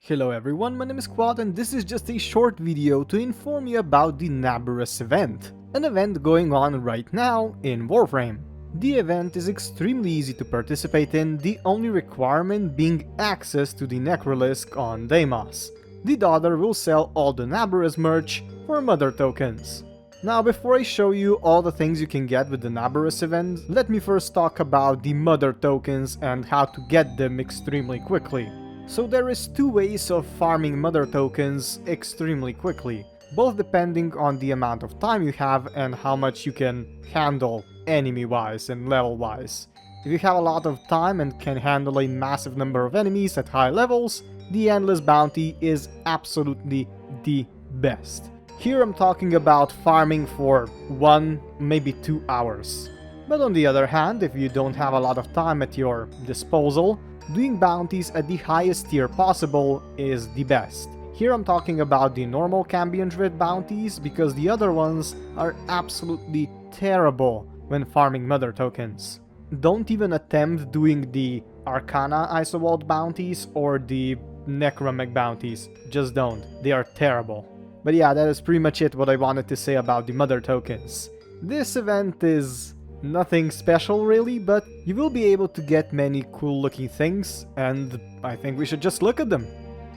Hello everyone, my name is Quad and this is just a short video to inform you about the Naberus event, an event going on right now in Warframe. The event is extremely easy to participate in, the only requirement being access to the Necrolisk on Deimos. The daughter will sell all the Naberus merch for mother tokens. Now before I show you all the things you can get with the Naberus event, let me first talk about the mother tokens and how to get them extremely quickly. So there is two ways of farming mother tokens extremely quickly, both depending on the amount of time you have and how much you can handle enemy-wise and level-wise. If you have a lot of time and can handle a massive number of enemies at high levels, the Endless Bounty is absolutely the best. Here I'm talking about farming for 1, maybe 2 hours. But on the other hand, if you don't have a lot of time at your disposal, doing bounties at the highest tier possible is the best. Here I'm talking about the normal Cambion Druid bounties, because the other ones are absolutely terrible when farming mother tokens. Don't even attempt doing the Arcana Isowald bounties or the Necromech bounties. Just don't. They are terrible. But yeah, that is pretty much it what I wanted to say about the mother tokens. This event is nothing special really, but you will be able to get many cool looking things, and I think we should just look at them.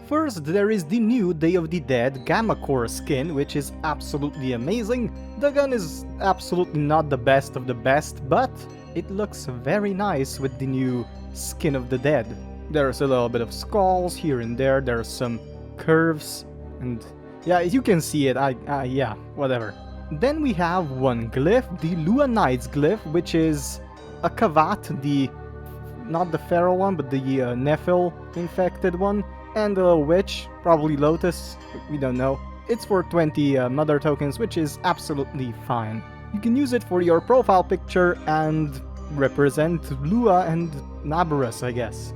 First, there is the new Day of the Dead Gamma Core skin, which is absolutely amazing. The gun is absolutely not the best of the best, but it looks very nice with the new Skin of the Dead. There's a little bit of skulls here and there, there's some curves, and yeah, you can see it, yeah, whatever. Then we have one glyph, the Lua Knight's glyph, which is a Kavat, not the Pharaoh one, but the Nephil infected one, and a witch, probably Lotus, we don't know. It's for 20 mother tokens, which is absolutely fine. You can use it for your profile picture and represent Lua and Naberus, I guess.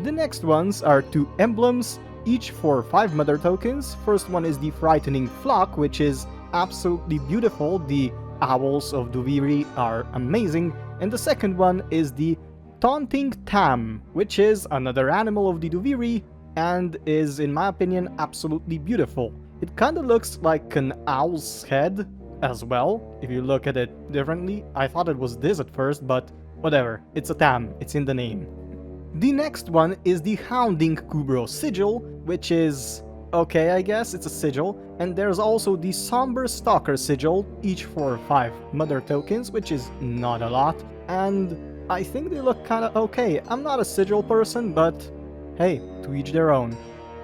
The next ones are 2 emblems, each for 5 mother tokens. First one is the Frightening Flock, which is absolutely beautiful. The owls of Duviri are amazing. And the second one is the Taunting Tam, which is another animal of the Duviri and is, in my opinion, absolutely beautiful. It kinda looks like an owl's head as well, if you look at it differently. I thought it was this at first, but whatever, it's a Tam, it's in the name. The next one is the Hounding Kubro Sigil, which is okay, I guess, it's a sigil. And there's also the Somber Stalker Sigil, each for 5 mother tokens, which is not a lot. And I think they look kinda okay. I'm not a sigil person, but hey, to each their own.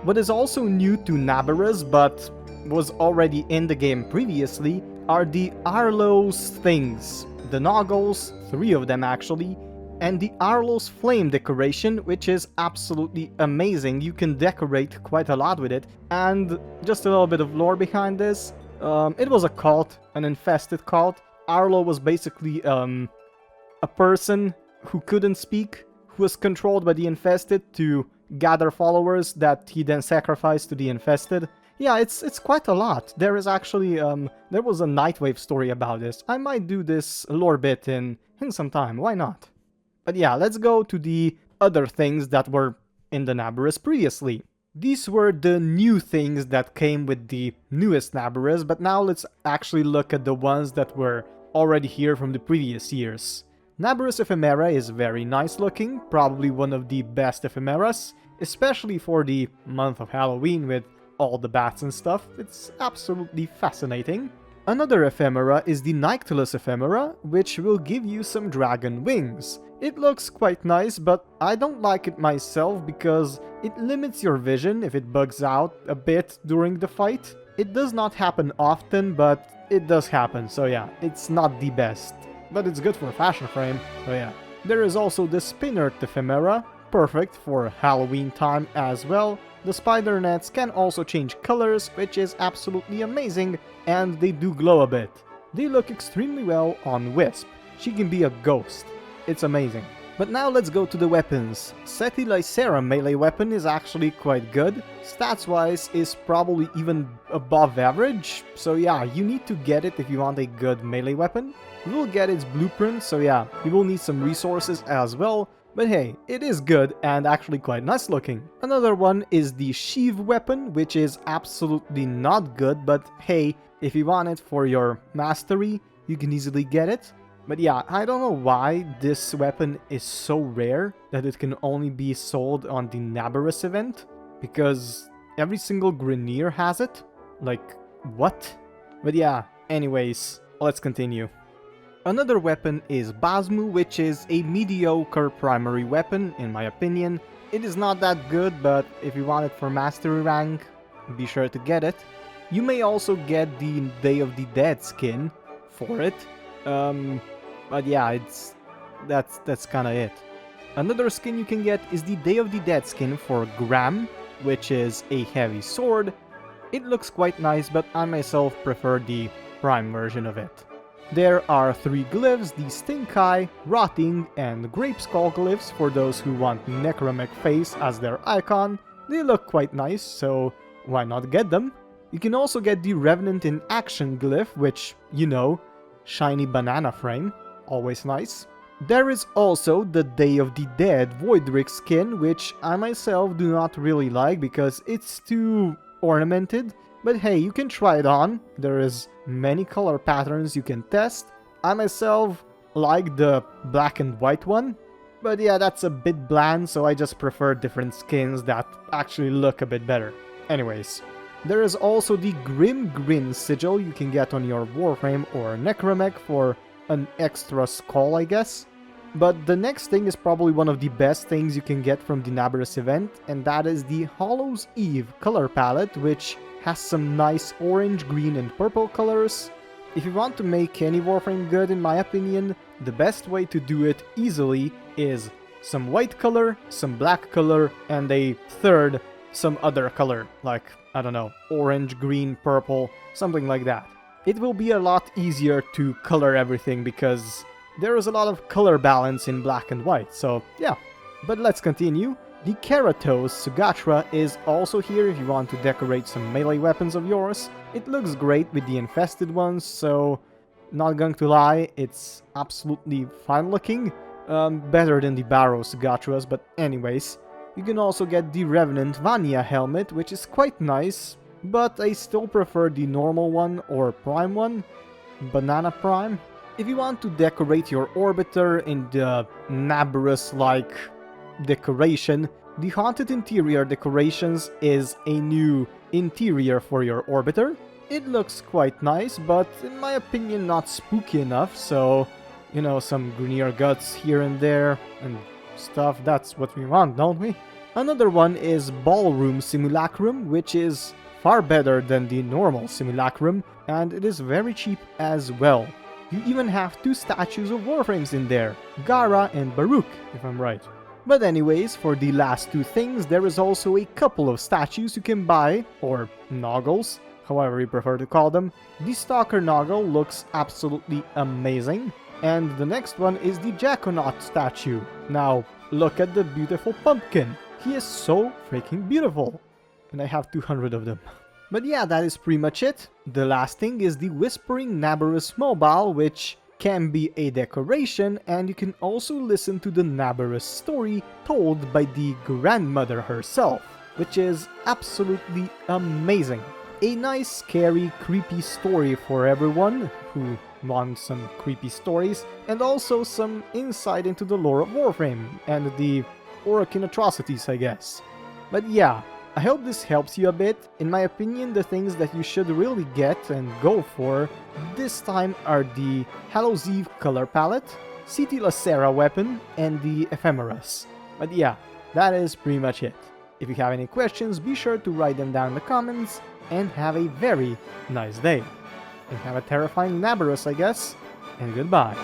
What is also new to Naberus, but was already in the game previously, are the Arlo's things. The Noggles, 3 of them actually, and the Arlo's Flame decoration, which is absolutely amazing. You can decorate quite a lot with it. And just a little bit of lore behind this. It was a cult, an infested cult. Arlo was basically a person who couldn't speak, who was controlled by the infested to gather followers that he then sacrificed to the infested. Yeah, it's quite a lot. There is actually, there was a Nightwave story about this. I might do this lore bit in some time, why not? But yeah, let's go to the other things that were in the Naberus previously. These were the new things that came with the newest Naberus, but now let's actually look at the ones that were already here from the previous years. Naberus Ephemera is very nice looking, probably one of the best ephemeras, especially for the month of Halloween with all the bats and stuff. It's absolutely fascinating. Another ephemera is the Nyctalus ephemera, which will give you some dragon wings. It looks quite nice, but I don't like it myself because it limits your vision if it bugs out a bit during the fight. It does not happen often, but it does happen, so yeah, it's not the best. But it's good for fashion frame, so yeah. There is also the Spinnert ephemera, perfect for Halloween time as well. The spider nets can also change colors, which is absolutely amazing, and they do glow a bit. They look extremely well on Wisp. She can be a ghost. It's amazing. But now let's go to the weapons. Seti Lysera melee weapon is actually quite good. Stats-wise is probably even above average, so yeah, you need to get it if you want a good melee weapon. You will get its blueprint, so yeah, you will need some resources as well. But hey, it is good and actually quite nice looking. Another one is the sheath weapon, which is absolutely not good, but hey, if you want it for your mastery, you can easily get it. But yeah, I don't know why this weapon is so rare that it can only be sold on the Naberus event, because every single Grineer has it. Like, what? But yeah, anyways, let's continue. Another weapon is Basmu, which is a mediocre primary weapon, in my opinion. It is not that good, but if you want it for mastery rank, be sure to get it. You may also get the Day of the Dead skin for it. But yeah, that's kinda it. Another skin you can get is the Day of the Dead skin for Gram, which is a heavy sword. It looks quite nice, but I myself prefer the prime version of it. There are 3 glyphs, the Stink Eye, Rotting, and Grape Skull glyphs for those who want Necromech face as their icon. They look quite nice, so why not get them? You can also get the Revenant in Action glyph, which, you know, shiny banana frame, always nice. There is also the Day of the Dead Voidrick skin, which I myself do not really like because it's too ornamented. But hey, you can try it on. There is many color patterns you can test. I myself like the black and white one. But yeah, that's a bit bland, so I just prefer different skins that actually look a bit better. Anyways, there is also the Grim Grin sigil you can get on your Warframe or Necromech for an extra skull, I guess. But the next thing is probably one of the best things you can get from the Naberus event, and that is the Hollow's Eve color palette, which has some nice orange, green, and purple colors. If you want to make any Warframe good, in my opinion, the best way to do it easily is some white color, some black color, and a third, some other color, like, I don't know, orange, green, purple, something like that. It will be a lot easier to color everything because there is a lot of color balance in black and white, so yeah. But let's continue. The Keratos Sugatra is also here if you want to decorate some melee weapons of yours. It looks great with the infested ones, so not going to lie, it's absolutely fine looking. Better than the Barrow Sugatras, but anyways. You can also get the Revenant Vanya helmet, which is quite nice, but I still prefer the normal one or prime one, Banana Prime. If you want to decorate your orbiter in the Naberus-like decoration, the Haunted Interior Decorations is a new interior for your orbiter. It looks quite nice, but in my opinion not spooky enough, so, you know, some Grineer guts here and there and stuff, that's what we want, don't we? Another one is Ballroom Simulacrum, which is far better than the normal Simulacrum, and it is very cheap as well. You even have 2 statues of Warframes in there, Gara and Baruch, if I'm right. But anyways, for the last 2 things, there is also a couple of statues you can buy, or noggles, however you prefer to call them. The Stalker Noggle looks absolutely amazing, and the next one is the Jackonaut statue. Now, look at the beautiful pumpkin. He is so freaking beautiful, and I have 200 of them. But yeah, that is pretty much it. The last thing is the Whispering Naberus Mobile, which can be a decoration, and you can also listen to the Naberus story told by the grandmother herself, which is absolutely amazing. A nice, scary, creepy story for everyone who wants some creepy stories, and also some insight into the lore of Warframe and the Orokin atrocities, I guess. But yeah, I hope this helps you a bit. In my opinion, the things that you should really get and go for this time are the Hallows Eve color palette, City Lacera weapon, and the ephemeras. But yeah, that is pretty much it. If you have any questions, be sure to write them down in the comments, and have a very nice day. And have a terrifying Naberus, I guess, and goodbye.